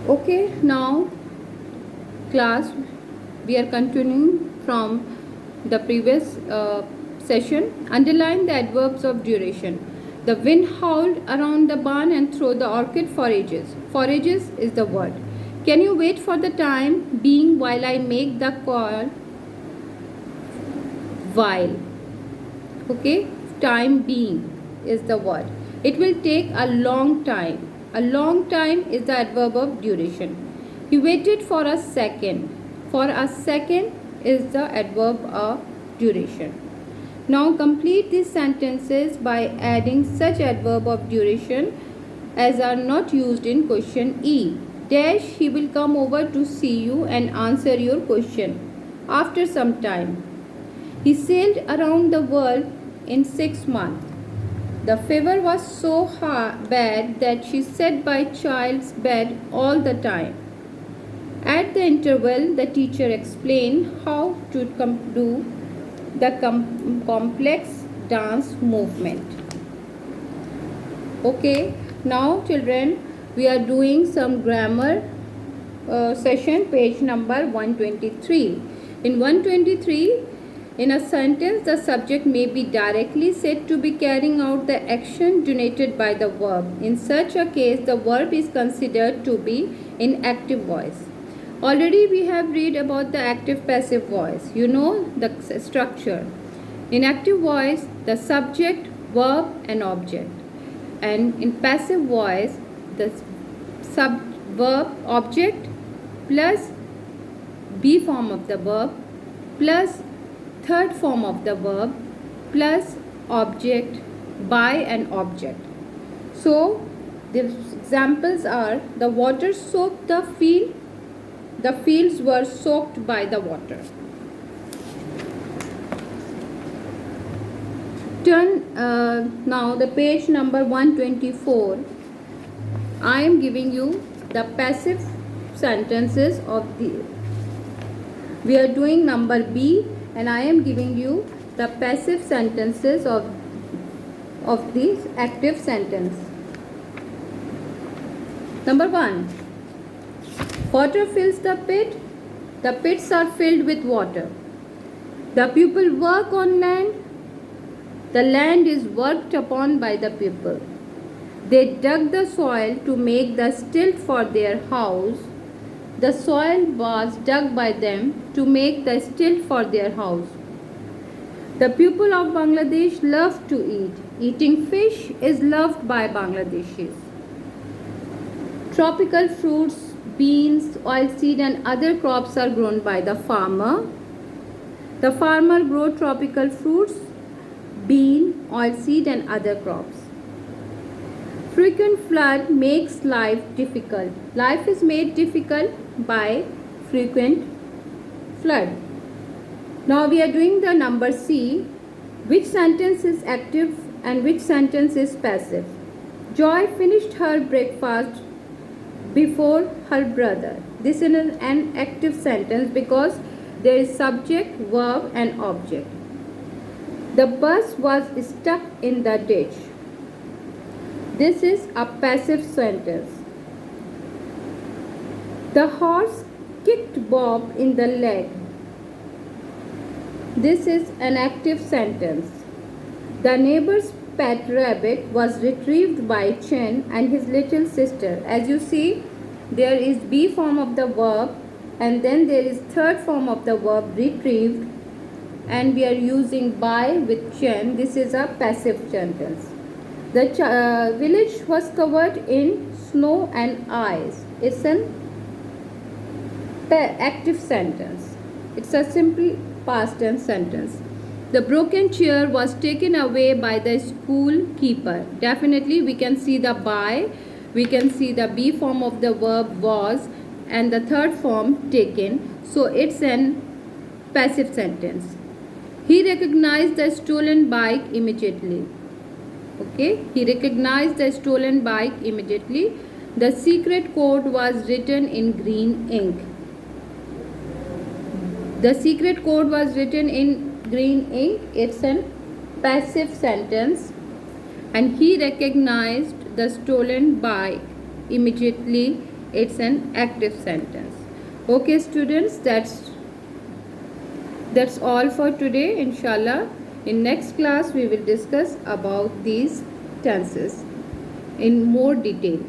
Okay, now class, we are continuing from the previous session. Underline the adverbs of duration. The wind howled around the barn and through the orchid forages. Forages is the word. Can you wait for the time being while I make the call? While. Okay, time being is the word. It will take a long time. A long time is the adverb of duration. He waited for a second. For a second is the adverb of duration. Now complete these sentences by adding such adverb of duration as are not used in question E. Dash, he will come over to see you and answer your question after some time. He sailed around the world in 6 months. The fever was so bad that she sat by child's bed all the time. At the interval, the teacher explained how to do the complex dance movement. Okay, now children, we are doing some grammar session, page number 123. In 123, in a sentence, the subject may be directly said to be carrying out the action denoted by the verb. In such a case, the verb is considered to be in active voice. Already we have read about the active passive voice. You know the structure. In active voice, the subject, verb and object. And in passive voice, the verb, object plus be form of the verb plus third form of the verb plus object by an object. So the examples are: the water soaked the field, the fields were soaked by the water. Turn now the page number 124. I am giving you the passive sentences of the, we are doing number B, and I am giving you the passive sentences of this active sentence. Number 1. Water fills the pit. The pits are filled with water. The people work on land. The land is worked upon by the people. They dug the soil to make the stilt for their house. The soil was dug by them to make the stilt for their house. The people of Bangladesh love to eat. Eating fish is loved by Bangladeshis. Tropical fruits, beans, oilseed and other crops are grown by the farmer. The farmer grows tropical fruits, bean, oilseed and other crops. Frequent flood makes life difficult. Life is made difficult by frequent flood. Now we are doing the number C. Which sentence is active and which sentence is passive? Joy finished her breakfast before her brother. This is an active sentence because there is subject, verb and object. The bus was stuck in the ditch. This is a passive sentence. The horse kicked Bob in the leg. This is an active sentence. The neighbor's pet rabbit was retrieved by Chen and his little sister. As you see, there is be form of the verb and then there is third form of the verb, retrieved, and we are using by with Chen. This is a passive sentence. The village was covered in snow and ice. It's an active sentence. It's a simple past tense sentence. The broken chair was taken away by the school keeper. Definitely we can see the by, we can see the be form of the verb was and the third form taken. So it's an passive sentence. He recognized the stolen bike immediately. Okay, he recognized the stolen bike immediately. The secret code was written in green ink. The secret code was written in green ink. It's a passive sentence. And he recognized the stolen bike immediately. it's an active sentence. Okay students, that's all for today. Inshallah, in next class we will discuss about these tenses in more detail.